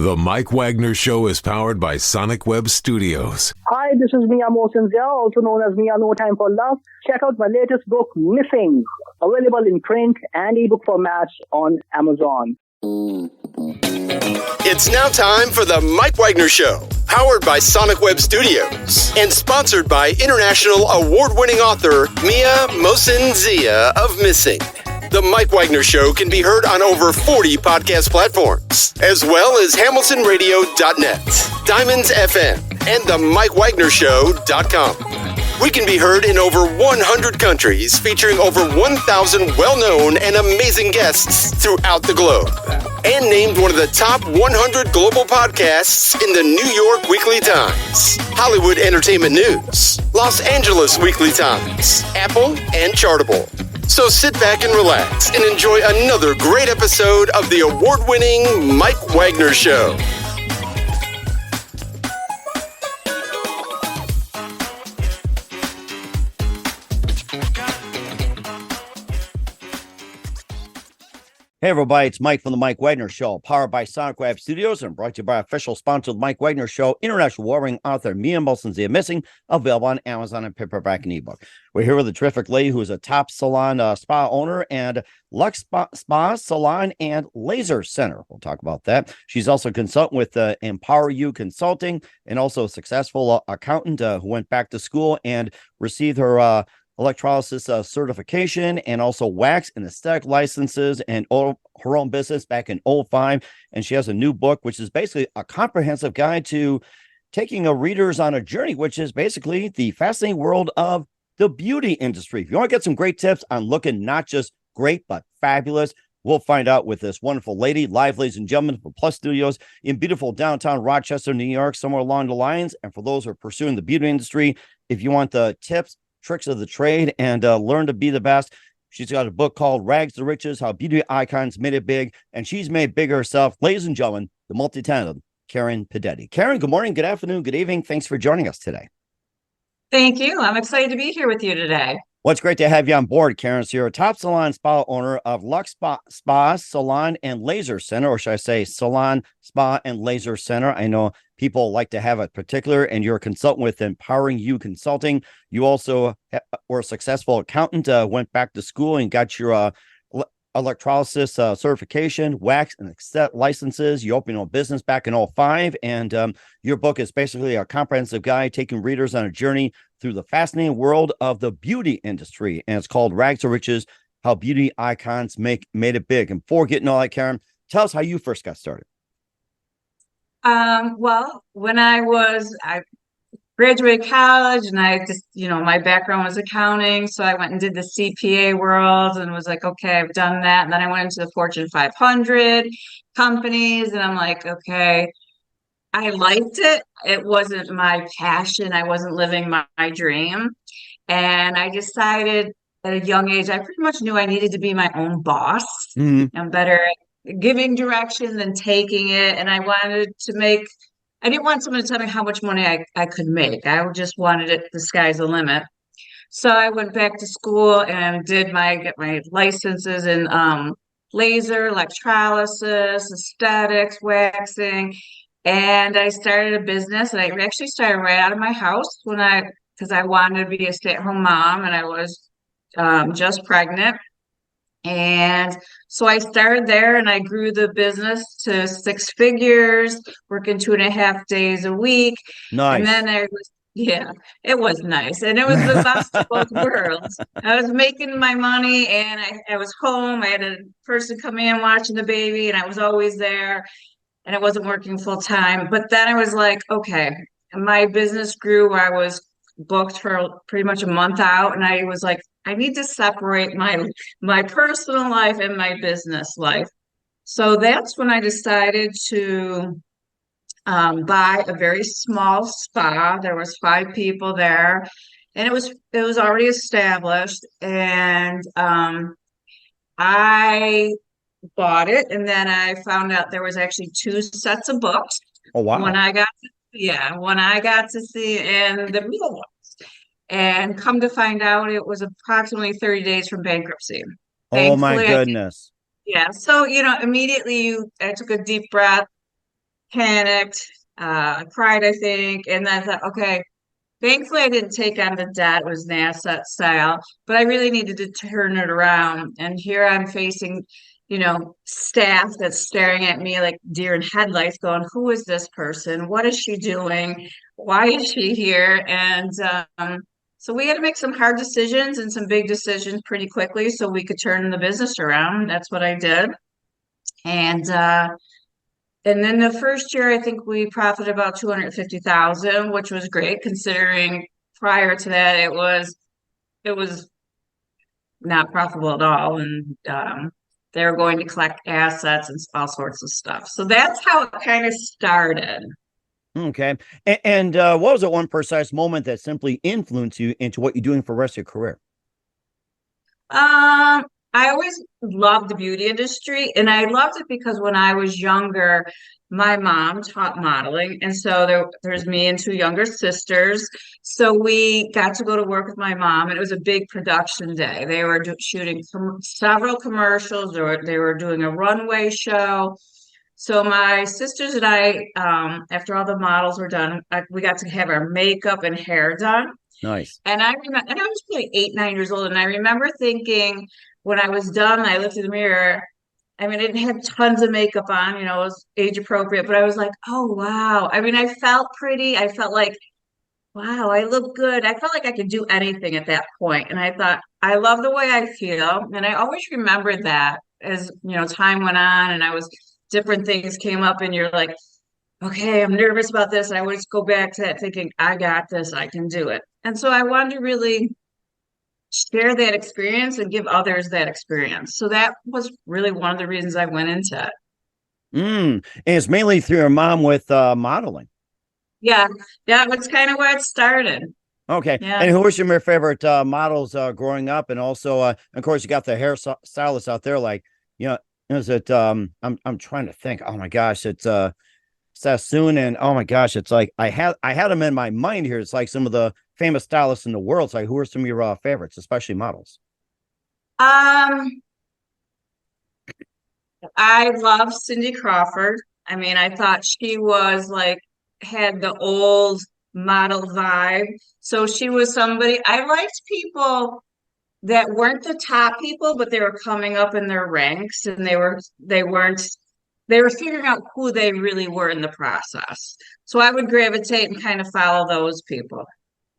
The Mike Wagner Show is powered by Sonic Web Studios. Hi, this is Mia Mosinzia, also known as Mia No Time for Love. Check out my latest book, Missing, available in print and ebook formats on Amazon. It's now time for the Mike Wagner Show, powered by Sonic Web Studios and sponsored by international award-winning author Mia Mosinzia of Missing. The Mike Wagner Show can be heard on over 40 podcast platforms, as well as hamiltonradio.net, Diamonds FM, and themikewagnershow.com. We can be heard in over 100 countries, featuring over 1,000 well-known and amazing guests throughout the globe. And named one of the top 100 global podcasts in the New York Weekly Times, Hollywood Entertainment News, Los Angeles Weekly Times, Apple, and Chartable. So sit back and relax and enjoy another great episode of the award-winning Mike Wagner Show. Hey everybody, it's Mike from the Mike Wagner Show, powered by Sonic Web Studios and brought to you by official sponsor of the Mike Wagner Show, international award-winning author Mia Mosinzia Missing, available on Amazon and paperback and ebook. We're here with a terrific lady who is a top salon spa owner and Luxespa salon and laser center. We'll talk about that. She's also a consultant with Empower You Consulting and also a successful accountant who went back to school and received her electrolysis certification and also wax and aesthetic licenses and her own business back in 2005. And she has a new book, which is basically a comprehensive guide to taking a readers on a journey, which is basically the fascinating world of the beauty industry. If you want to get some great tips on looking not just great, but fabulous, we'll find out with this wonderful lady, live, ladies and gentlemen, from Plus Studios in beautiful downtown Rochester, New York, somewhere along the lines. And for those who are pursuing the beauty industry, if you want the tips, tricks of the trade, and learn to be the best, she's got a book called Rags to Riches, How Beauty Icons Made It Big, and she's made big herself. Ladies and gentlemen, the multi-talented Karen Pudetti. Karen, good morning, good afternoon, good evening. Thanks for joining us today. Thank you. I'm excited to be here with you today. Well, it's great to have you on board, Karen. So you're a top salon spa owner of Luxespa Salon and Laser Center, or should I say Salon, Spa, and Laser Center. I know people like to have a particular, and you're a consultant with Empowering You Consulting. You also were a successful accountant, went back to school and got your electrolysis certification, wax and aesthetic licenses. You opened your own business back in 2005, and your book is basically a comprehensive guide taking readers on a journey through the fascinating world of the beauty industry, and it's called Rags to Riches, How Beauty Icons Made It Big. And before getting all that, Karen, tell us how you first got started. Well, when I graduated college and I just, my background was accounting. So I went and did the CPA world and was like, okay, I've done that. And then I went into the Fortune 500 companies and I'm like, okay, I liked it. It wasn't my passion. I wasn't living my dream. And I decided at a young age, I pretty much knew I needed to be my own boss. I'm better at giving direction than taking it. And I didn't want someone to tell me how much money I could make. I just wanted it, the sky's the limit. So I went back to school and get my licenses in laser, electrolysis, aesthetics, waxing. And I started a business, and I actually started right out of my house because I wanted to be a stay-at-home mom, and I was just pregnant. And so I started there, and I grew the business to 6 figures, working 2.5 days a week. Nice. And then it was nice, and it was the best of both worlds. I was making my money, and I was home. I had a person come in watching the baby, and I was always there. And it wasn't working full time. But then I was like, okay, my business grew where I was booked for pretty much a month out. And I was like, I need to separate my personal life and my business life. So that's when I decided to buy a very small spa. There was 5 people there, and it was already established. And I bought it, and then I found out there was actually 2 sets of books. Oh wow! When I got to see, and the real ones, and come to find out, it was approximately 30 days from bankruptcy. Oh my goodness! So immediately I took a deep breath, panicked, cried, I think. And then I thought, okay, thankfully I didn't take on the debt. It was an asset sale, but I really needed to turn it around. And here I'm facing, staff that's staring at me like deer in headlights going, who is this person? What is she doing? Why is she here? And so we had to make some hard decisions and some big decisions pretty quickly so we could turn the business around. That's what I did. And then the first year, I think we profited about 250,000, which was great considering prior to that it was not profitable at all, and they were going to collect assets and all sorts of stuff. So that's how it kind of started. Okay. And what was the one precise moment that simply influenced you into what you're doing for the rest of your career? I always loved the beauty industry, and I loved it because when I was younger, my mom taught modeling, and so there's me and two younger sisters. So we got to go to work with my mom, and it was a big production day. They were shooting several commercials, or they were doing a runway show. So my sisters and I, after all the models were done, we got to have our makeup and hair done. Nice. And I remember, and I was probably 8, 9 years old, and I remember thinking when I was done, I looked in the mirror. I mean, I didn't have tons of makeup on, it was age appropriate, but I was like, oh wow. I mean, I felt pretty. I felt like, wow, I look good. I felt like I could do anything at that point. And I thought, I love the way I feel. And I always remembered that as, time went on and different things came up and you're like, okay, I'm nervous about this. And I always go back to that thinking, I got this, I can do it. And so I wanted to really share that experience and give others that experience. So that was really one of the reasons I went into it. And it's mainly through your mom with modeling. Yeah. Yeah. That's kind of where it started. Okay. Yeah. And who were some of your favorite models growing up? And also, of course, you got the hairstylists out there. Like, is it? I'm trying to think. Oh my gosh, it's Sassoon, and oh my gosh, it's like I had them in my mind here. It's like some of the famous stylists in the world. It's like, who are some of your favorites, especially models? I love Cindy Crawford. I mean, I thought she was had the old model vibe. So she was somebody I liked, people that weren't the top people, but they were coming up in their ranks, and they were figuring out who they really were in the process. So I would gravitate and kind of follow those people.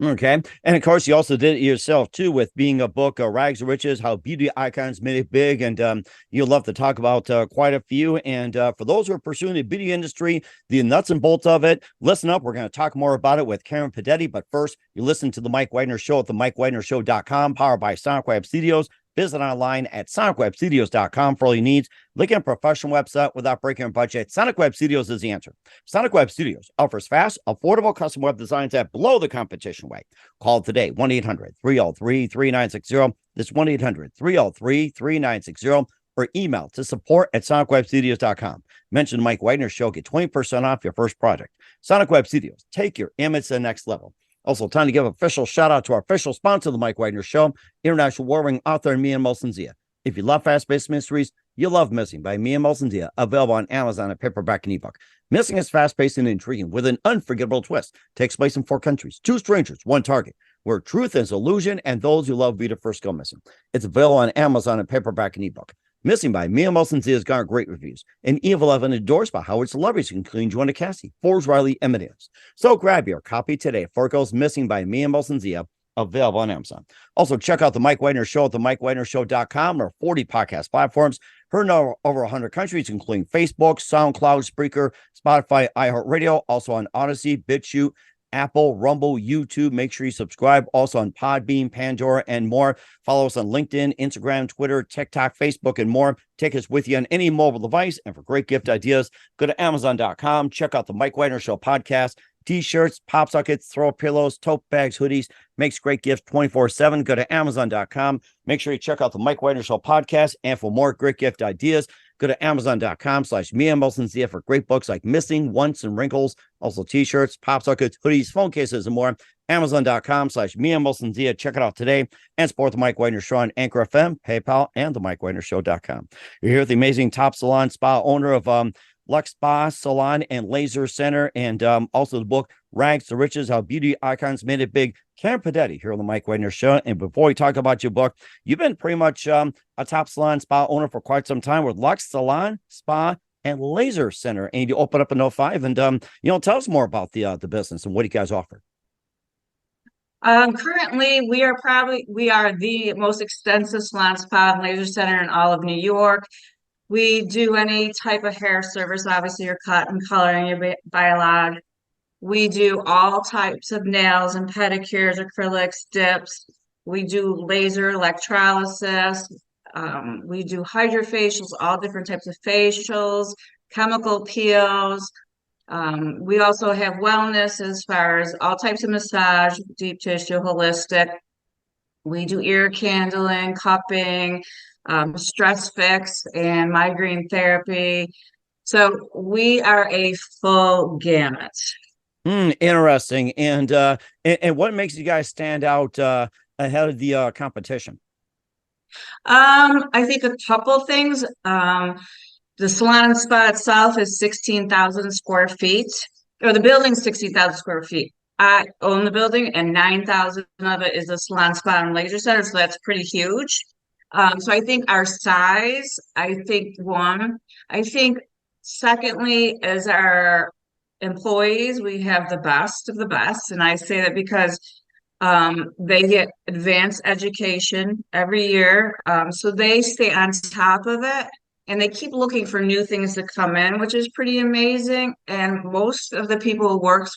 Okay. And of course, you also did it yourself too, with being a book, Ragstoriches, how beauty icons made it big. And you'll love to talk about quite a few. And for those who are pursuing the beauty industry, the nuts and bolts of it, listen up. We're going to talk more about it with Karen Pudetti. But first, you listen to the Mike Wagner Show at themikewagnershow.com, powered by Sonic Web Studios. Visit online at sonicwebstudios.com for all your needs. Look at a professional website without breaking your budget. Sonic Web Studios is the answer. Sonic Web Studios offers fast, affordable custom web designs that blow the competition away. Call today, 1-800-303-3960. That's 1-800-303-3960. Or email to support@sonicwebstudios.com. Mention the Mike Wagner Show. Get 20% off your first project. Sonic Web Studios. Take your image to the next level. Also, time to give an official shout out to our official sponsor, The Mike Wagner Show, international warring author Mia Molson-Zia. If you love fast-paced mysteries, you'll love Missing by Mia Molson-Zia, available on Amazon at paperback and ebook. Missing is fast-paced and intriguing with an unforgettable twist. Takes place in 4 countries, 2 strangers, 1 target, where truth is illusion and those who love beauty first go missing. It's available on Amazon at paperback and ebook. Missing by Mia Molson-Zia has garnered great reviews. And Eve 11 endorsed by Howard celebrities, including Joanna Cassie, Forbes, Riley, and Amadeus. So grab your copy today for it goes Missing by Mia Molson-Zia, available on Amazon. Also, check out the Mike Wagner Show at themikewagnershow.com or 40 podcast platforms. Heard in over 100 countries, including Facebook, SoundCloud, Spreaker, Spotify, iHeartRadio, also on Odyssey, BitChute, Apple, Rumble, YouTube. Make sure you subscribe. Also on Podbean, Pandora, and more. Follow us on LinkedIn, Instagram, Twitter, TikTok, Facebook, and more. Take us with you on any mobile device. And for great gift ideas, go to Amazon.com. Check out the Mike Wagner Show podcast. T-shirts, pop sockets, throw pillows, tote bags, hoodies. Makes great gifts 24/7. Go to Amazon.com. Make sure you check out the Mike Wagner Show podcast. And for more great gift ideas, go to Amazon.com/Mia Molson-Zia for great books like Missing, Once, and Wrinkles. Also t-shirts, pop sockets, hoodies, phone cases, and more. Amazon.com/Mia Molson-Zia. Check it out today. And support the Mike Wagner Show on Anchor FM, PayPal, and the MikeWagnerShow.com. You're here with the amazing top salon spa owner of Lux Spa, Salon, and Laser Center, and also the book Rags to Riches: How Beauty Icons Made It Big. Karen Pudetti here on the Mike Wagner Show. And before we talk about your book, you've been pretty much a top salon spa owner for quite some time with Lux Salon, Spa, and Laser Center. And you open up in '05, and tell us more about the business and what you guys offer. Currently, we are the most extensive salon, spa, and laser center in all of New York. We do any type of hair service, obviously your cut and coloring, your biolog. We do all types of nails and pedicures, acrylics, dips. We do laser electrolysis. We do hydrofacials, all different types of facials, chemical peels. We also have wellness as far as all types of massage, deep tissue, holistic. We do ear candling, cupping, stress fix, and migraine therapy. So we are a full gamut. Interesting. And what makes you guys stand out ahead of the competition? I think a couple things. The salon and spa itself is 16,000 square feet, or the building's 16,000 square feet. I own the building, and 9,000 of it is the salon, spa, and laser center, so that's pretty huge. So I think our size, I think secondly is our employees. We have the best of the best, and I say that because they get advanced education every year, so they stay on top of it. And they keep looking for new things to come in, which is pretty amazing. And most of the people who works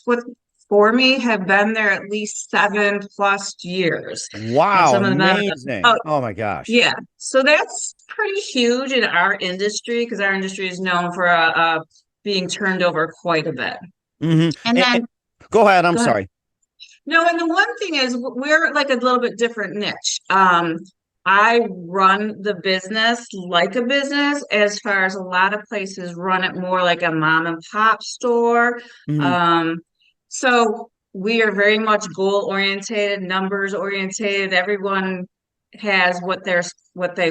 for me have been there at least 7+ years. Wow, some of them, amazing. Oh my gosh. Yeah. So that's pretty huge in our industry, because our industry is known for being turned over quite a bit. Mm-hmm. And then go ahead. I'm sorry. No, and the one thing is we're like a little bit different niche. I run the business like a business, as far as a lot of places run it more like a mom and pop store. Mm-hmm. So we are very much goal oriented, numbers oriented. Everyone has what they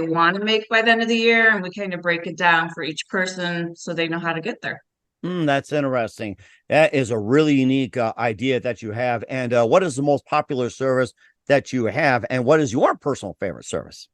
want to make by the end of the year, and we kind of break it down for each person so they know how to get there. That's interesting. That is a really unique idea that you have. And what is the most popular service that you have, and what is your personal favorite service?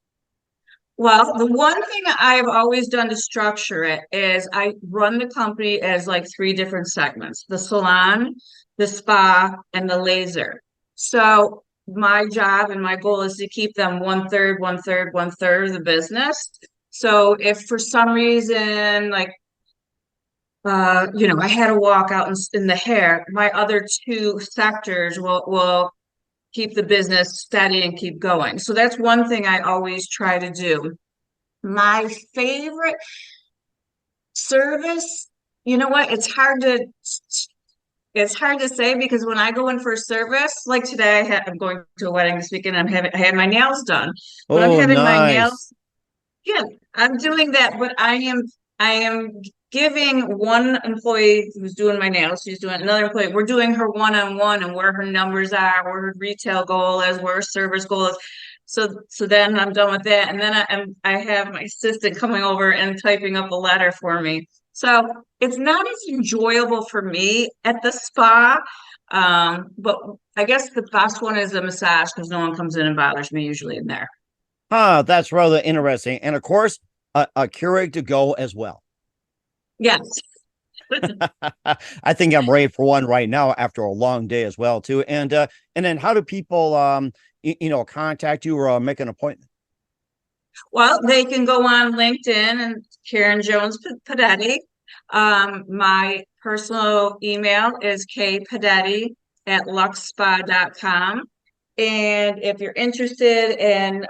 Well, the one thing I've always done to structure it is I run the company as like 3 different segments: the salon, the spa, and the laser. So my job and my goal is to keep them 1/3, 1/3, 1/3 of the business. So if for some reason, like, I had to walk out in the hair, my other 2 sectors will keep the business steady and keep going. So that's one thing I always try to do. My favorite service, you know what? It's hard to say, because when I go in for a service, like today, I'm going to a wedding this weekend. I had my nails done. But I'm having my nails. Yeah, I'm doing that, but I am giving one employee who's doing my nails, she's doing another employee, we're doing her one-on-one, and where her numbers are, where her retail goal is, where her service goal is. So then I'm done with that, and then I have my assistant coming over and typing up a letter for me. So it's not as enjoyable for me at the spa, but I guess the best one is a massage, because no one comes in and bothers me usually in there. That's rather interesting. And of course, a Keurig to go as well. Yes. I think I'm ready for one right now after a long day as well too. And then how do people contact you or make an appointment? Well, they can go on LinkedIn and Karen Jones Pudetti. My personal email is kpudetti@luxespa.com. And if you're interested in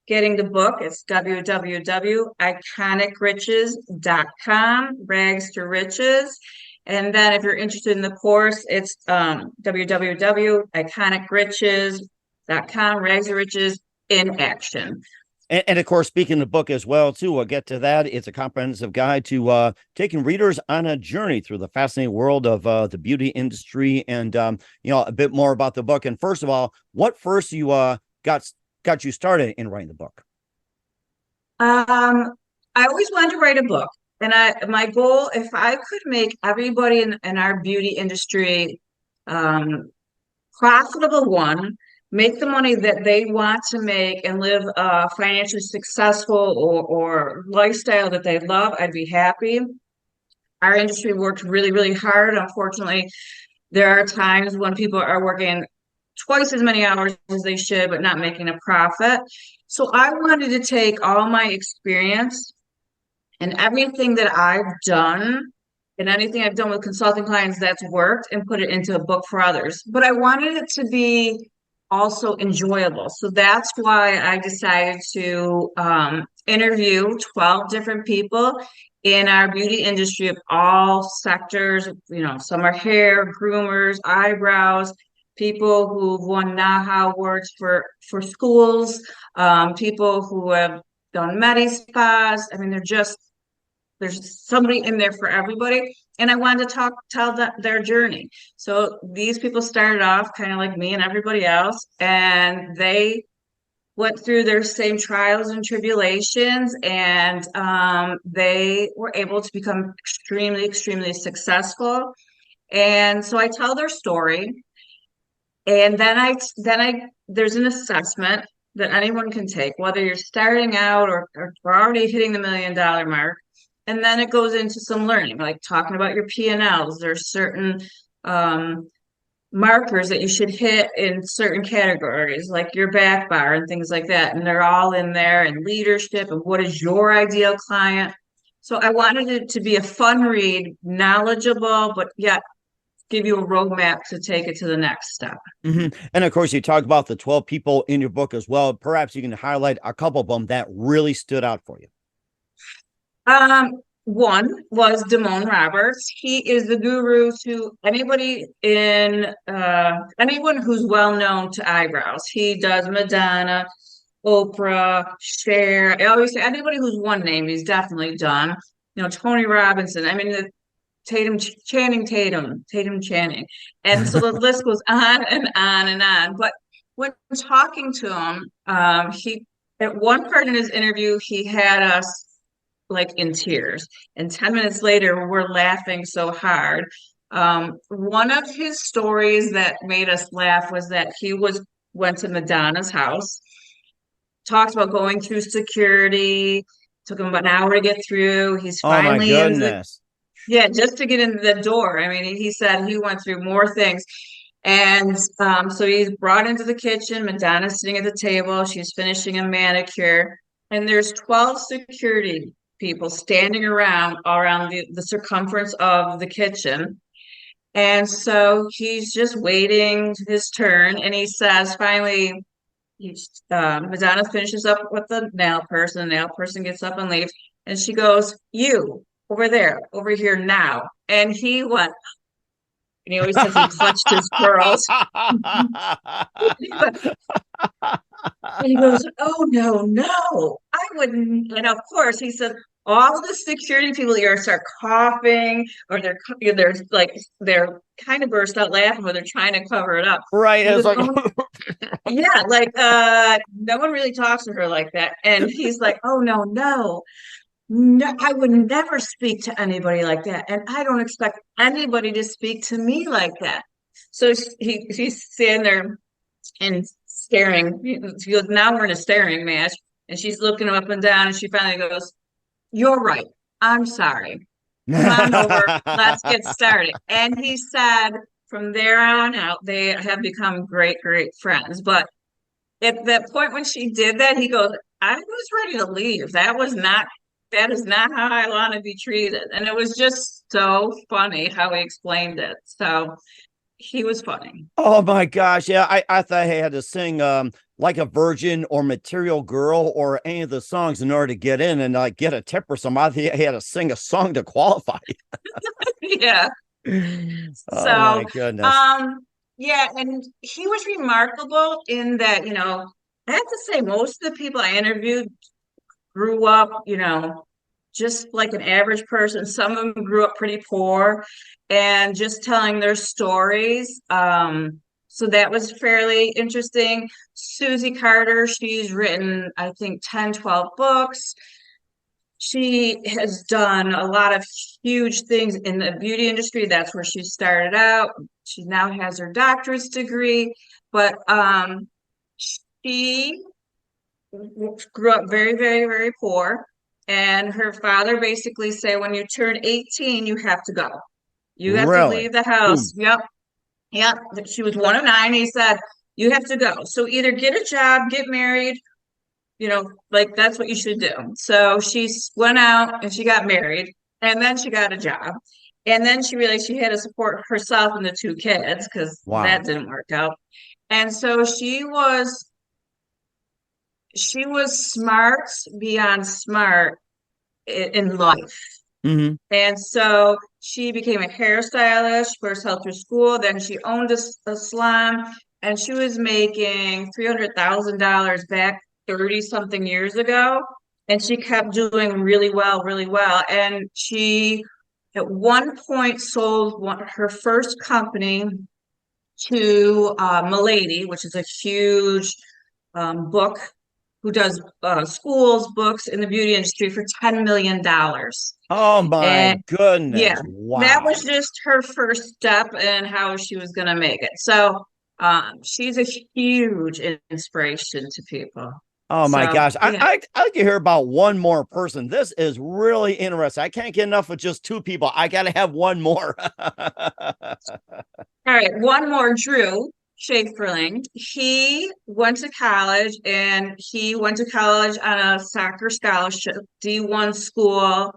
getting the book, it's www.iconicriches.com, rags to riches. And then if you're interested in the course, it's www.iconicriches.com, rags to riches in action. And of course, speaking of the book as well, too, we'll get to that. It's a comprehensive guide to taking readers on a journey through the fascinating world of the beauty industry, and a bit more about the book. And first of all, what first you got you started in writing the book? I always wanted to write a book. my goal, if I could make everybody in our beauty industry profitable, one, make the money that they want to make and live a financially successful or lifestyle that they love, I'd be happy. Our industry works really, really hard. Unfortunately, there are times when people are working twice as many hours as they should, but not making a profit. So I wanted to take all my experience and everything that I've done and anything I've done with consulting clients that's worked and put it into a book for others. But I wanted it to be also enjoyable. So that's why I decided to interview 12 different people in our beauty industry of all sectors. You know, some are hair, groomers, eyebrows, people who've won NAHA awards for schools, people who have done medi spas. I mean, there's somebody in there for everybody. And I wanted to tell their journey. So these people started off kind of like me and everybody else, and they went through their same trials and tribulations, and they were able to become extremely, extremely successful. And so I tell their story, and then there's an assessment that anyone can take, whether you're starting out or already hitting the $1 million mark. And then it goes into some learning, like talking about your P&Ls. There's certain markers that you should hit in certain categories, like your back bar and things like that. And they're all in there, and leadership and what is your ideal client. So I wanted it to be a fun read, knowledgeable, but yet give you a roadmap to take it to the next step. Mm-hmm. And of course, you talk about the 12 people in your book as well. Perhaps you can highlight a couple of them that really stood out for you. One was Damone Roberts. He is the guru to anybody anyone who's well known to eyebrows. He does Madonna, Oprah, Cher. I always say anybody who's one name, he's definitely done. You know, Tony Robinson. I mean, Channing Tatum. And so the list goes on and on and on. But when talking to him, he, at one part in his interview, he had us like in tears, and 10 minutes later we're laughing so hard. One of his stories that made us laugh was that he went to Madonna's house, talked about going through security, took him about an hour to get through. He's finally oh my goodness. Just to get into the door. I mean, he said he went through more things. And so he's brought into the kitchen. Madonna's sitting at the table. She's finishing a manicure, and there's 12 security people standing around the circumference of the kitchen. And so he's just waiting his turn, and he says finally, Madonna finishes up with the nail person. The nail person gets up and leaves, and she goes, "You over there, over here now." And he went, and he always says he clutched his pearls. And he goes, "Oh no, I wouldn't." And of course, he said, all the security people here start coughing, or they're kind of burst out laughing, but they're trying to cover it up. Right. It's like, yeah, like no one really talks to her like that. And he's like, "Oh no, I would never speak to anybody like that, and I don't expect anybody to speak to me like that." So he's standing there and staring. He goes, "Now we're in a staring match," and she's looking him up and down, and she finally goes, "You're right. I'm sorry. Come on over. Let's get started." And he said from there on out, they have become great, great friends. But at that point when she did that, he goes, "I was ready to leave. That is not how I want to be treated." And it was just so funny how he explained it. So he was funny. Oh my gosh. Yeah. I thought he had to sing Like a Virgin or Material Girl or any of the songs in order to get in and like get a tip or something. I think he had to sing a song to qualify. Yeah. Oh So my goodness. yeah, and he was remarkable in that, you know, I have to say most of the people I interviewed grew up, you know, just like an average person. Some of them grew up pretty poor and just telling their stories. So that was fairly interesting. Susie Carter, she's written, I think, 10, 12 books. she has done a lot of huge things in the beauty industry. That's where she started out. She now has her doctorate degree, but she grew up very, very, very poor. And her father basically said, when you turn 18, you have to go. You have to Really? leave the house. Boom. Yep. Yep. She was one of nine. He said, you have to go. So either get a job, get married, like that's what you should do. So she went out and she got married and then she got a job. And then she realized she had to support herself and the two kids because Wow. that didn't work out. And so she was smart beyond smart in life. Hmm. And so she became a hairstylist, first held through school, then she owned a salon, and she was making $300,000 back 30 something years ago. And she kept doing really well, really well. And she, at one point, sold her first company to Milady, which is a huge book who does schools, books in the beauty industry for $10 million. Oh my And yeah, goodness. that was Wow. just her first step in how she was going to make it. So she's a huge inspiration to people. Oh my So gosh. yeah. I like to hear about one more person. This is really interesting. I can't get enough of just two people. I got to have one more. All right, one more, Drew Schaeferling. He went to college and he went to college on a soccer scholarship, D1 school.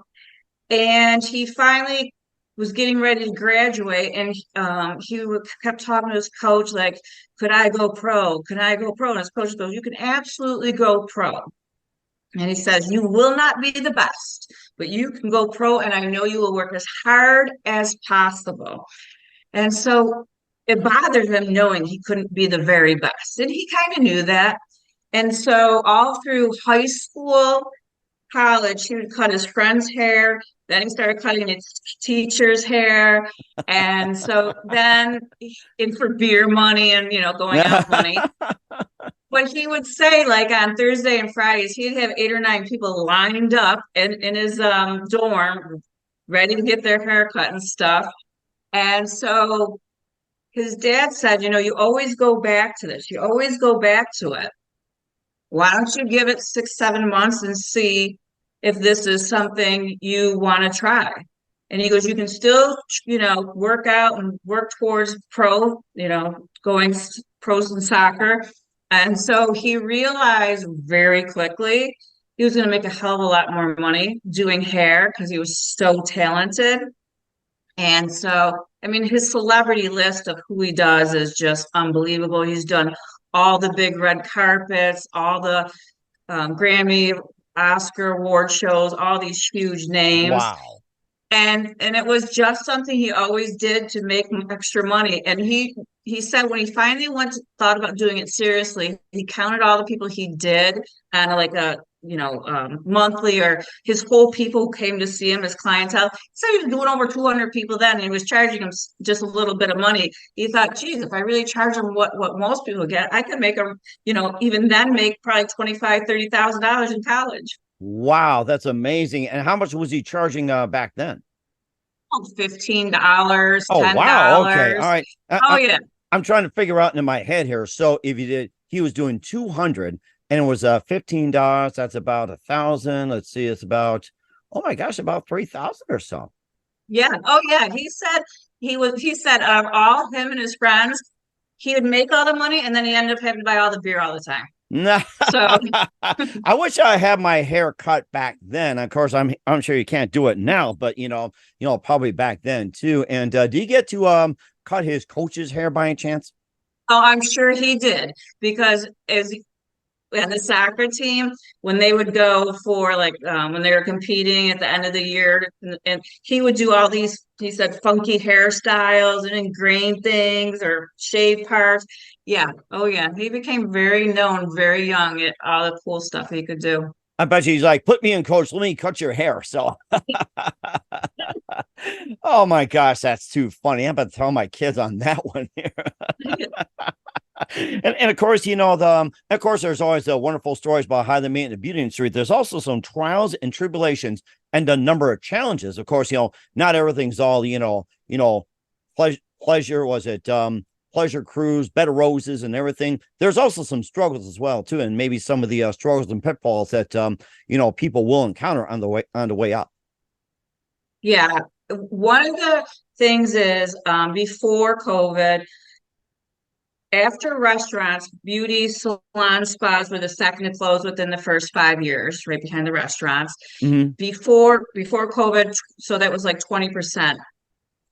And he finally was getting ready to graduate, and kept talking to his coach, like, could I go pro? Can I go pro? And his coach goes, you can absolutely go pro. And he says, you will not be the best, but you can go pro, and I know you will work as hard as possible. And so it bothered him knowing he couldn't be the very best. And he kind of knew that. And so all through high school, college, he would cut his friend's hair. Then he started cutting his teacher's hair. And so then in for beer money and, going out money. But he would say, like on Thursday and Fridays, he'd have 8 or 9 people lined up in his dorm, ready to get their hair cut and stuff. And so his dad said, you always go back to this. You always go back to it. Why don't you give it 6, 7 months and see if this is something you want to try? And he goes, you can still, work out and work towards pro, going pros in soccer. And so he realized very quickly he was going to make a hell of a lot more money doing hair because he was so talented. And so, I mean, his celebrity list of who he does is just unbelievable. He's done all the big red carpets, all the Grammy, Oscar award shows, all these huge names. Wow. And it was just something he always did to make extra money. And he said when he finally thought about doing it seriously, he counted all the people he did on like a monthly, or his whole people who came to see him as clientele. He said he was doing over 200 people then, and he was charging them just a little bit of money. He thought, geez, if I really charge them what most people get, I could make them, even then make probably $25,000, $30,000 in college. Wow, that's amazing. And how much was he charging back then? $15, Oh, $10. wow. Okay. All right. Oh yeah. I'm trying to figure out in my head here. So if he was doing 200 and it was $15, that's about 1,000. Let's see, it's about, oh my gosh, about 3,000 or so. Yeah. Oh yeah. He said of all him and his friends, he would make all the money and then he ended up having to buy all the beer all the time. No. So I wish I had my hair cut back then. Of course, I'm sure you can't do it now, but probably back then too. And do you get to cut his coach's hair by any chance? oh, I'm sure he did, because and the soccer team, when they would go for like when they were competing at the end of the year, and he would do all these, he said, funky hairstyles and ingrained things or shave parts. Yeah. Oh yeah. He became very known very young at all the cool stuff he could do. I bet you he's like, put me in, coach. Let me cut your hair. So, oh my gosh, that's too funny. I'm about to tell my kids on that one here. And of course, of course, there's always the wonderful stories about how they made it in the beauty industry. There's also some trials and tribulations and a number of challenges. Of course, not everything's all, pleasure. Was it pleasure cruise, bed of roses, and everything? There's also some struggles as well too, and maybe some of the struggles and pitfalls that people will encounter on the way up. Yeah, one of the things is before COVID. After restaurants, beauty salon spas were the second to close within the first 5 years, right behind the restaurants. Mm-hmm. Before COVID, so that was like 20%.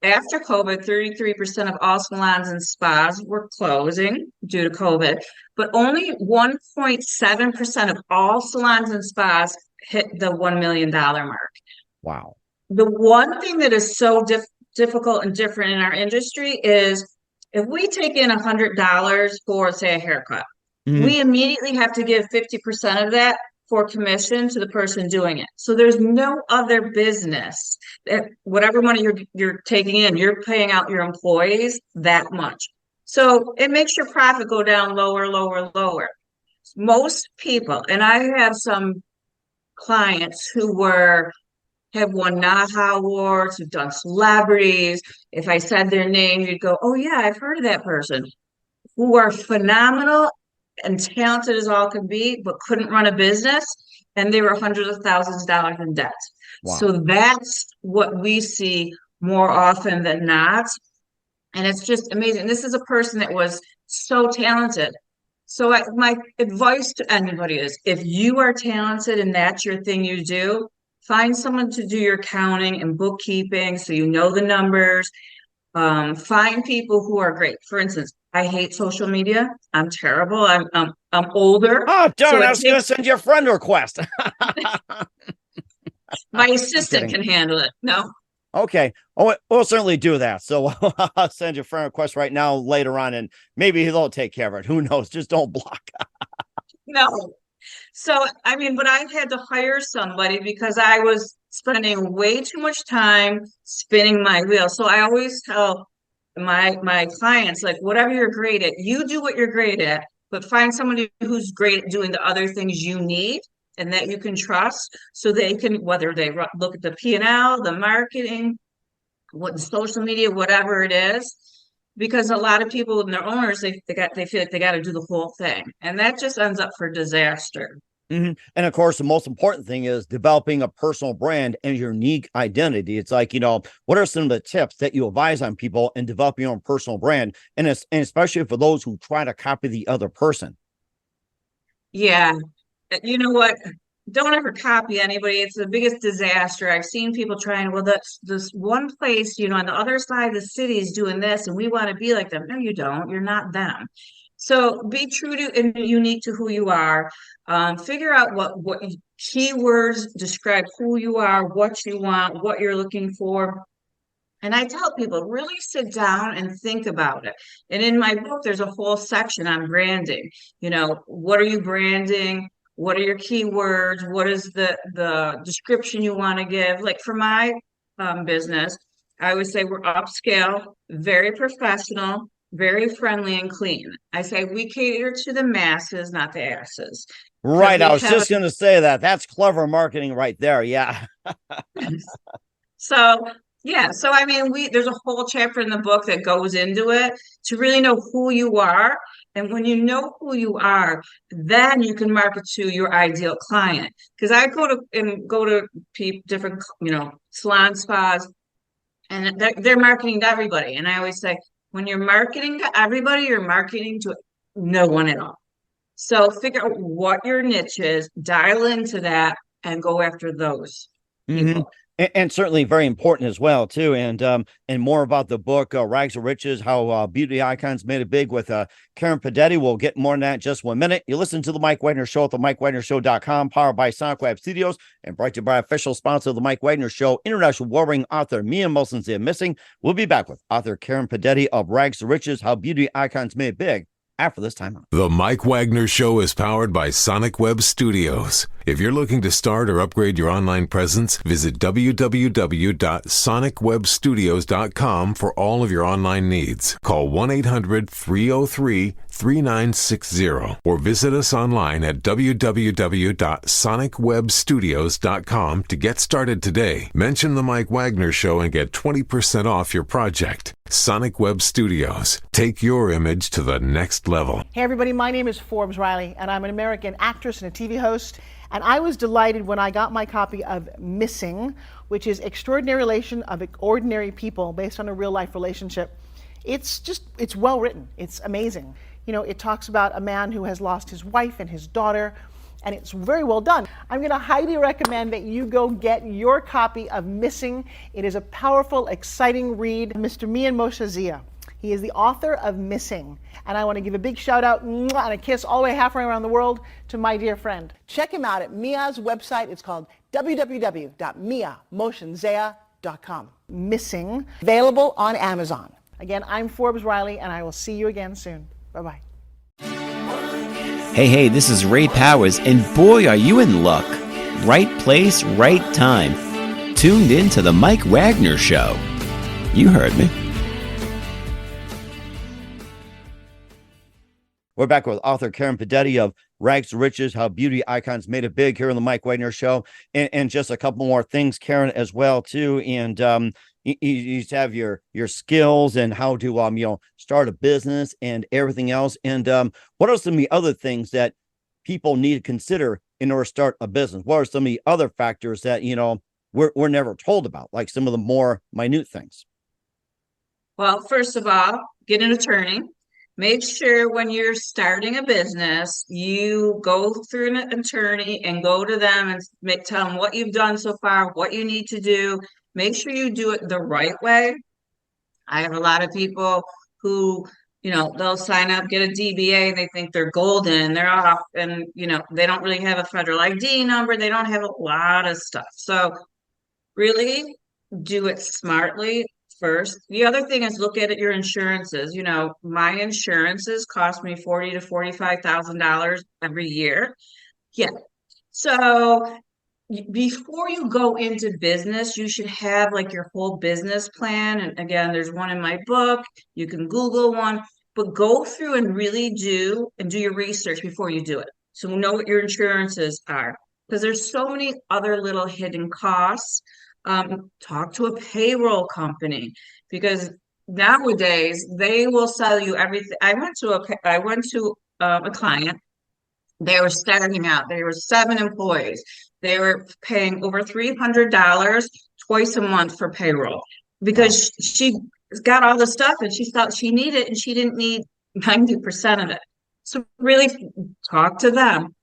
After COVID, 33% of all salons and spas were closing due to COVID, but only 1.7% of all salons and spas hit the $1 million mark. Wow. The one thing that is so difficult and different in our industry is if we take in $100 for, say, a haircut, mm-hmm. we immediately have to give 50% of that for commission to the person doing it. So there's no other business that whatever money you're taking in, you're paying out your employees that much. So it makes your profit go down lower, lower, lower. Most people, and I have some clients who have won NAHA awards, who've done celebrities. If I said their name, you'd go, oh yeah, I've heard of that person, who are phenomenal and talented as all can be, but couldn't run a business. And they were hundreds of thousands of dollars in debt. Wow. So that's what we see more often than not. And it's just amazing. This is a person that was so talented. So my advice to anybody is, if you are talented and that's your thing you do, find someone to do your accounting and bookkeeping so you know the numbers. Find people who are great. For instance, I hate social media. I'm terrible. I'm older. Oh, darn! So I was going to send you a friend request. My assistant can handle it. No. Okay. Oh, we'll certainly do that. So I'll send you a friend request right now later on, and maybe he'll take care of it. Who knows? Just don't block. No. So, but I had to hire somebody because I was spending way too much time spinning my wheel. So I always tell my clients, like, whatever you're great at, you do what you're great at, but find somebody who's great at doing the other things you need and that you can trust, so they can, whether they look at the P&L, the marketing, what social media, whatever it is. Because a lot of people and their owners, they feel like they got to do the whole thing, and that just ends up for disaster. Mm-hmm. And of course, the most important thing is developing a personal brand and unique identity. It's like, what are some of the tips that you advise on people in developing your own personal brand, and especially for those who try to copy the other person? Yeah, you know what? Don't ever copy anybody. It's the biggest disaster. I've seen people trying, well, that's this one place, on the other side of the city is doing this, and we want to be like them. No, you don't. You're not them. So be true to and unique to who you are. Figure out what keywords describe who you are, what you want, what you're looking for. And I tell people, really sit down and think about it. And in my book, there's a whole section on branding. What are you branding? What are your keywords? What is the description you want to give? Like for my business, I would say we're upscale, very professional, very friendly and clean. I say we cater to the masses, not the asses. Right. I was just going to say that. That's clever marketing right there. Yeah. So there's a whole chapter in the book that goes into it to really know who you are. And when you know who you are, then you can market to your ideal client. Because I go to different, salon spas, and they're marketing to everybody. And I always say, when you're marketing to everybody, you're marketing to no one at all. So figure out what your niche is, dial into that, and go after those people. Mm-hmm. And certainly very important as well, too. And more about the book, Rags to Riches, How Beauty Icons Made It Big, with Karen Pudetti. We'll get more on that in just 1 minute. You listen to The Mike Wagner Show at themikewagnershow.com, powered by Sonic Web Studios, and brought to you by official sponsor of The Mike Wagner Show, international warring author Mia Molson's The Missing. We'll be back with author Karen Pudetti of Rags to Riches, How Beauty Icons Made It Big, after this time out. The Mike Wagner Show is powered by Sonic Web Studios. If you're looking to start or upgrade your online presence, visit www.sonicwebstudios.com for all of your online needs. Call 1-800-303 888-866-3960 or visit us online at www.sonicwebstudios.com to get started today. Mention The Mike Wagner Show and get 20% off your project. Sonic Web Studios. Take your image to the next level. Hey everybody, my name is Forbes Riley and I'm an American actress and a TV host. And I was delighted when I got my copy of Missing, which is Extraordinary Relation of Ordinary People based on a real life relationship. It's well written. It's amazing. You know, it talks about a man who has lost his wife and his daughter, and it's very well done. I'm going to highly recommend that you go get your copy of Missing. It is a powerful, exciting read. Mr. Mian Moshe Zia. He is the author of Missing. And I want to give a big shout out and a kiss all the way halfway around the world to my dear friend. Check him out at Mia's website. It's called www.miamotionzea.com. Missing, available on Amazon. Again, I'm Forbes Riley, and I will see you again soon. Bye-bye. Hey, this is Ray Powers, and boy, are you in luck. Right place, right time. Tuned in to The Mike Wagner Show. You heard me. We're back with author Karen Pudetti of Rags to Riches, How Beauty Icons Made It Big here on The Mike Wagner Show. And just a couple more things, Karen, as well, too. And you have your skills and how to, start a business and everything else. And what are some of the other things that people need to consider in order to start a business? What are some of the other factors that, we're never told about, like some of the more minute things? Well, first of all, get an attorney. Make sure when you're starting a business, you go through an attorney and go to them and tell them what you've done so far, what you need to do. Make sure you do it the right way. I have a lot of people who, they'll sign up, get a DBA, and they think they're golden, they're off, and, they don't really have a federal ID number. They don't have a lot of stuff. So really do it smartly first. The other thing is look at your insurances. My insurances cost me $40,000 to $45,000 every year. Yeah. So before you go into business, you should have like your whole business plan. And again, there's one in my book. You can Google one, but go through and really do your research before you do it. So know what your insurances are, because there's so many other little hidden costs. Talk to a payroll company, because nowadays they will sell you everything. I went to a client. They were starting out. They were 7 employees. They were paying over $300 twice a month for payroll, because she got all the stuff and she thought she needed it, and she didn't need 90% of it. So really talk to them.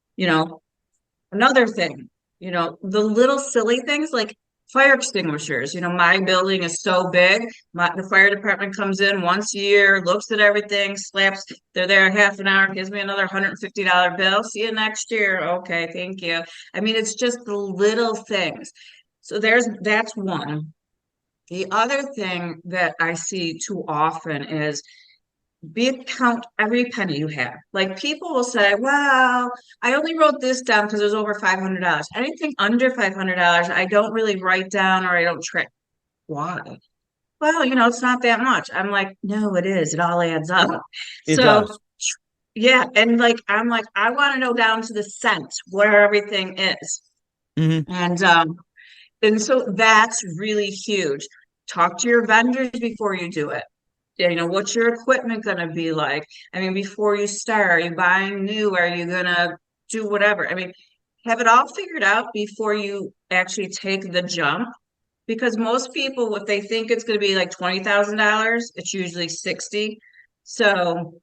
Another thing, the little silly things like fire extinguishers. My building is so big. The fire department comes in once a year, looks at everything, slaps. They're there half an hour, gives me another $150 bill. See you next year. Okay, thank you. I mean, it's just the little things. So that's one. The other thing that I see too often is count every penny you have. Like, people will say, well, I only wrote this down because it was over $500. Anything under $500, I don't really write down, or I don't track. Why? Well, it's not that much. I'm like, no, it is. It all adds up. It does. Yeah. And I want to know down to the cent where everything is. Mm-hmm. And so that's really huge. Talk to your vendors before you do it. What's your equipment going to be like? I mean, before you start, are you buying new? Are you going to do whatever? I mean, have it all figured out before you actually take the jump. Because most people, if they think it's going to be like $20,000, it's usually $60,000. So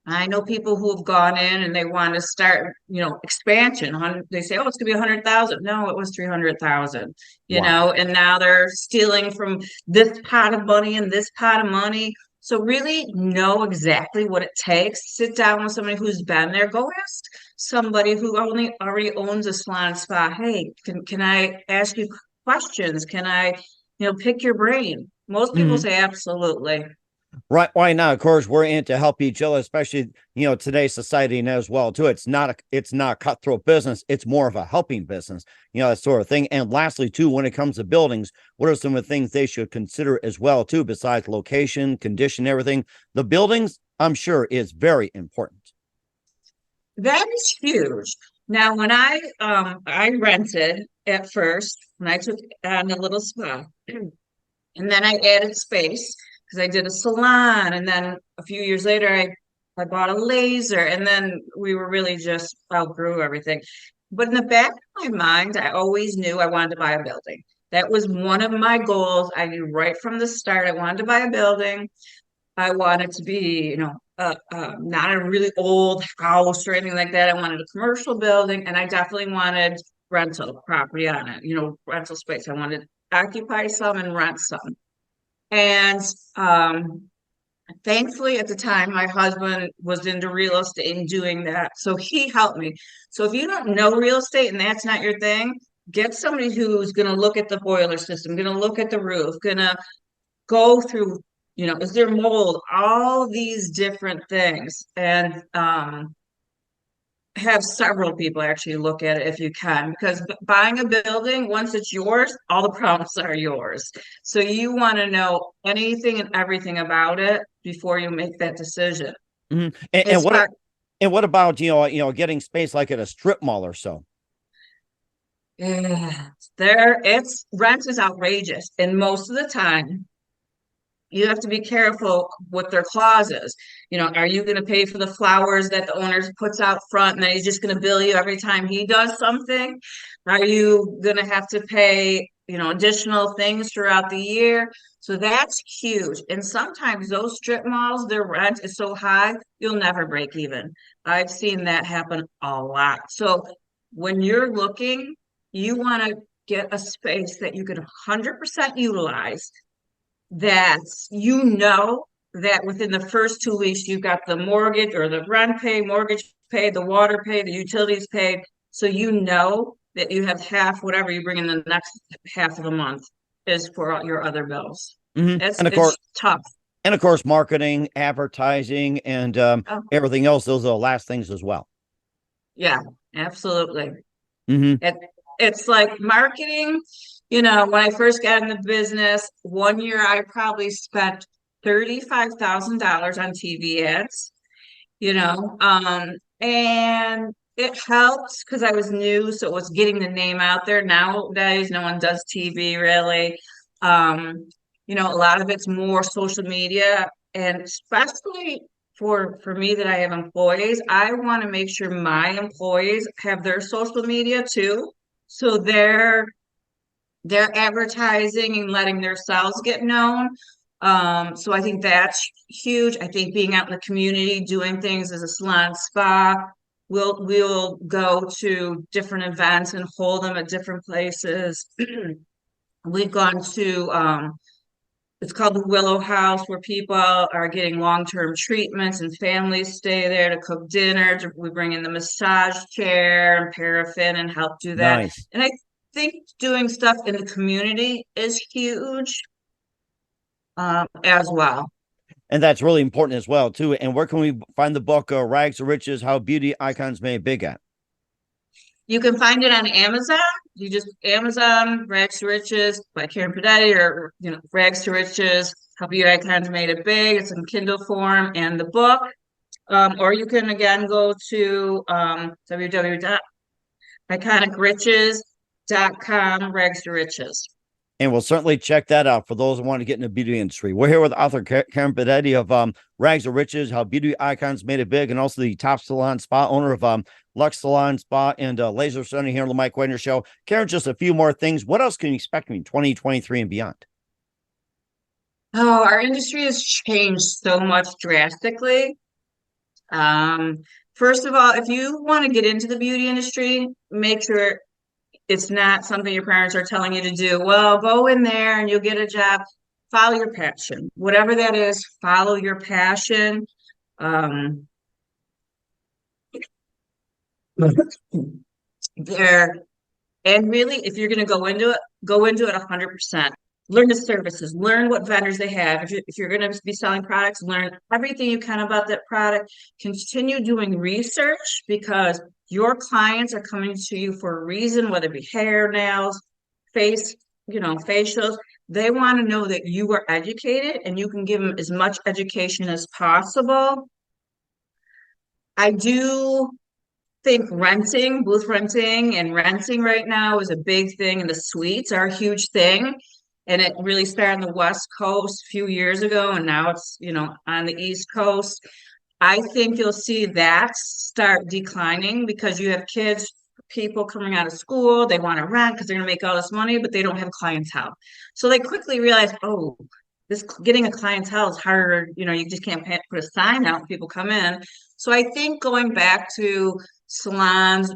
I know people who have gone in and they want to start, expansion. They say, oh, it's going to be 100,000. No, it was 300,000, and now they're stealing from this pot of money and this pot of money. So really know exactly what it takes. Sit down with somebody who's been there. Go ask somebody who already owns a salon and spa. Hey, can I ask you questions? Can I, pick your brain? Most people say absolutely. Right. Why not? Of course, we're in to help each other, especially, today's society and as well, too. It's not a cutthroat business. It's more of a helping business, that sort of thing. And lastly, too, when it comes to buildings, what are some of the things they should consider as well, too, besides location, condition, everything? The buildings, I'm sure is very important. That is huge. Now, when I rented at first, when I took on a little spa, and then I added space because I did a salon, and then a few years later, I bought a laser, and then we were really just outgrew everything. But in the back of my mind, I always knew I wanted to buy a building. That was one of my goals. I knew right from the start I wanted to buy a building. I wanted to be, not a really old house or anything like that. I wanted a commercial building, and I definitely wanted rental property on it, rental space. I wanted to occupy some and rent some. And thankfully, at the time, my husband was into real estate and doing that. So he helped me. So if you don't know real estate and that's not your thing, get somebody who's going to look at the boiler system, going to look at the roof, going to go through, is there mold, all these different things, and have several people actually look at it if you can, because buying a building, once it's yours, all the problems are yours. So you want to know anything and everything about it before you make that decision. Mm-hmm. And what about getting space like at a strip mall or so? Yeah, rent is outrageous, and most of the time you have to be careful with their clauses. Are you going to pay for the flowers that the owner puts out front and then he's just going to bill you every time he does something? Are you going to have to pay, additional things throughout the year? So that's huge. And sometimes those strip malls, their rent is so high, you'll never break even. I've seen that happen a lot. So when you're looking, you want to get a space that you can 100% utilize, that that within the first 2 weeks you've got the mortgage or the rent paid, mortgage paid, the water paid, the utilities paid. So that you have half whatever you bring in the next half of the month is for all your other bills. Mm-hmm. It's tough. And of course, marketing, advertising, and everything else, those are the last things as well. Yeah, absolutely. Mm-hmm. It's like marketing. When I first got in the business, 1 year I probably spent $35,000 on TV ads, and it helped because I was new, so it was getting the name out there. Nowadays, no one does TV really. A lot of it's more social media, and especially for me that I have employees, I want to make sure my employees have their social media too, so they're advertising and letting their sales get known. So I think that's huge. I think being out in the community, doing things as a salon spa, we'll go to different events and hold them at different places. We've gone to it's called the Willow House, where people are getting long-term treatments and families stay there to cook dinner. We bring in the massage chair and paraffin and help do that. Nice. And I think doing stuff in the community is huge as well. And that's really important as well, too. And where can we find the book, Rags to Riches, How Beauty Icons Made Big at? You can find it on Amazon. You just Amazon, Rags to Riches by Karen Pudetti, or, Rags to Riches, How Beauty Icons Made It Big. It's in Kindle form and the book. Or you can, again, go to www.iconicriches.com, Rags to Riches. And we'll certainly check that out for those who want to get in the beauty industry. We're here with author Karen Pudetti of Rags to Riches, How Beauty Icons Made It Big, and also the top salon spa owner of luxesalon spa and laser center here on the Mike Wagner Show. Karen, just a few more things. What else can you expect in 2023 and beyond? Oh, our industry has changed so much drastically. First of all, if you want to get into the beauty industry, make sure it's not something your parents are telling you to do. Well, go in there and you'll get a job. Follow your passion. Whatever that is, follow your passion. And really, if you're going to go into it 100%. Learn the services, learn what vendors they have. If you're going to be selling products, learn everything you can about that product. Continue doing research, because your clients are coming to you for a reason, whether it be hair, nails, face. facials. They want to know that you are educated and you can give them as much education as possible. I do think booth renting and renting right now is a big thing, and the suites are a huge thing. And it really started on the West Coast a few years ago, and now it's, on the East Coast. I think you'll see that start declining because you have people coming out of school, they want to rent because they're going to make all this money, but they don't have clientele. So they quickly realize, oh, getting a clientele is harder. You just can't put a sign out when people come in. So I think going back to salons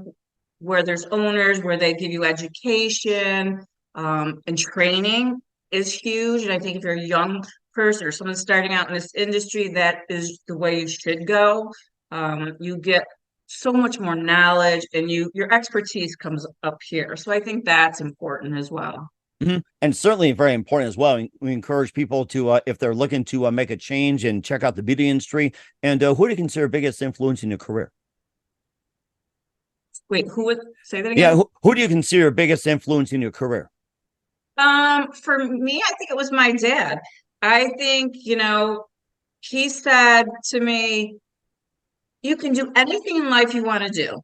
where there's owners, where they give you education and training is huge. And I think if you're a young person or someone starting out in this industry, that is the way you should go. You get so much more knowledge and your expertise comes up here. So I think that's important as well. Mm-hmm. And certainly very important as well. We encourage people to, if they're looking to make a change, and check out the beauty industry. And who do you consider biggest influence in your career? Wait, who would say that again? Yeah, who do you consider biggest influence in your career? For me, I think it was my dad. I think, he said to me, you can do anything in life you want to do,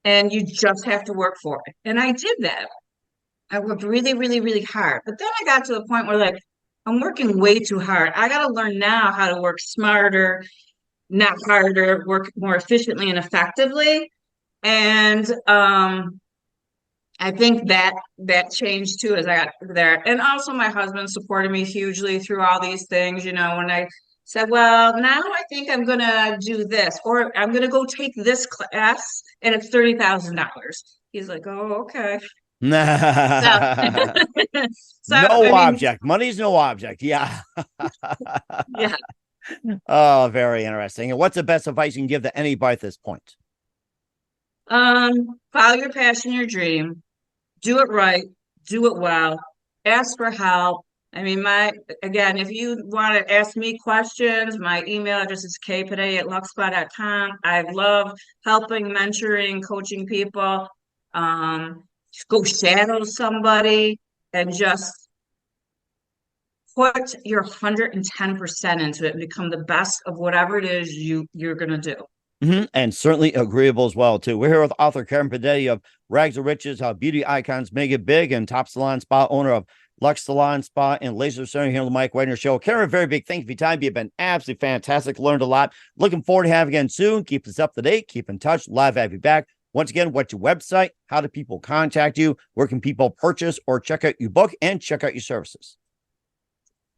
and you just have to work for it. And I did that. I worked really, really, really hard. But then I got to the point where, I'm working way too hard. I got to learn now how to work smarter, not harder, work more efficiently and effectively. And I think that changed too as I got there. And also my husband supported me hugely through all these things. When I said, well, now I think I'm going to do this, or I'm going to go take this class and it's $30,000. He's like, oh, okay. Object. Money's no object. Yeah. Yeah. Oh, very interesting. And what's the best advice you can give to anybody at this point? Follow your passion, your dream. Do it right. Do it well. Ask for help. I mean, if you want to ask me questions, my email address is karenpudetti@luxespa.com. I love helping, mentoring, coaching people. Go shadow somebody and just put your 110% into it and become the best of whatever it is you're going to do. Mm-hmm. And certainly agreeable as well, too. We're here with author Karen Pudetti of Ragstoriches, How Beauty Icons Make It Big, and top salon spa owner of luxesalon spa and laser center here on the Mike Wagner Show. Karen, a very big thank you for your time. You've been absolutely fantastic. Learned a lot. Looking forward to having you again soon. Keep us up to date. Keep in touch. Live have you back. Once again, what's your website? How do people contact you? Where can people purchase or check out your book and check out your services?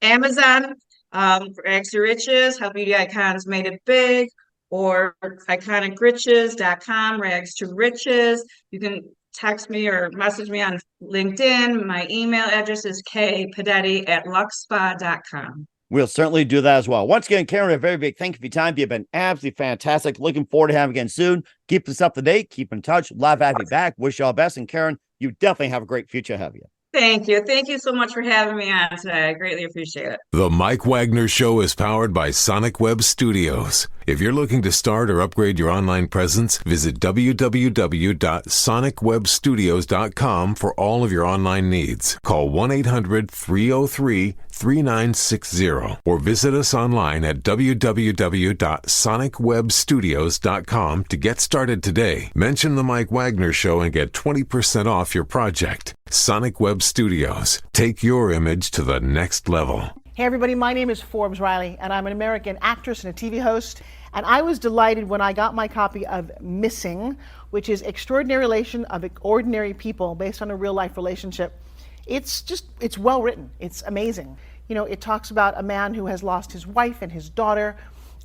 Amazon, for Ragstoriches, How Beauty Icons Made It Big, or iconicriches.com, Rags to Riches. You can text me or message me on LinkedIn. My email address is kpudetti@luxespa.com. We'll certainly do that as well. Once again, Karen, a very big thank you for your time. You've been absolutely fantastic. Looking forward to having you again soon. Keep us up to date. Keep in touch. Love having you back. Wish you all the best. And Karen, you definitely have a great future ahead of you. Thank you. Thank you so much for having me on today. I greatly appreciate it. The Mike Wagner Show is powered by Sonic Web Studios. If you're looking to start or upgrade your online presence, visit www.sonicwebstudios.com for all of your online needs. Call 1-800-303-3960 or visit us online at www.sonicwebstudios.com to get started today. Mention The Mike Wagner Show and get 20% off your project. Sonic Web Studios. Take your image to the next level. Hey everybody, my name is Forbes Riley, and I'm an American actress and a TV host. And I was delighted when I got my copy of Missing, which is Extraordinary Relation of Ordinary People based on a real life relationship. It's well written. It's amazing. It talks about a man who has lost his wife and his daughter,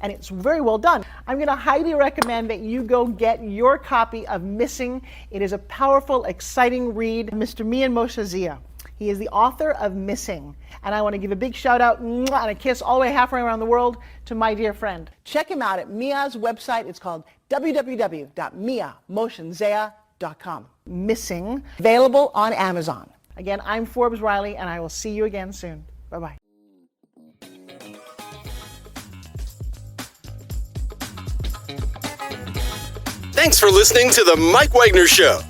and it's very well done. I'm going to highly recommend that you go get your copy of Missing. It is a powerful, exciting read. Mr. Mian Moshe Zia. He is the author of Missing. And I want to give a big shout out and a kiss all the way halfway around the world to my dear friend. Check him out at Mia's website. It's called www.miamosenzea.com. Missing, available on Amazon. Again, I'm Forbes Riley, and I will see you again soon. Bye-bye. Thanks for listening to The Mike Wagner Show.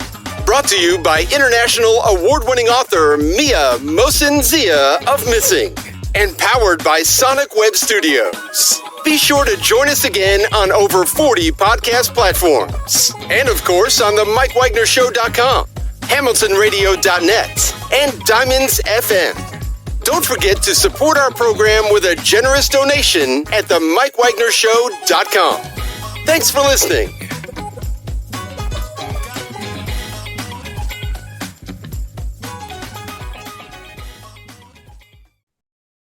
Brought to you by international award-winning author Mia Mohsen-Zia of Missing. And powered by Sonic Web Studios. Be sure to join us again on over 40 podcast platforms. And of course on the mikewagnershow.com, hamiltonradio.net, and Diamonds FM. Don't forget to support our program with a generous donation at themikewagnershow.com. Thanks for listening.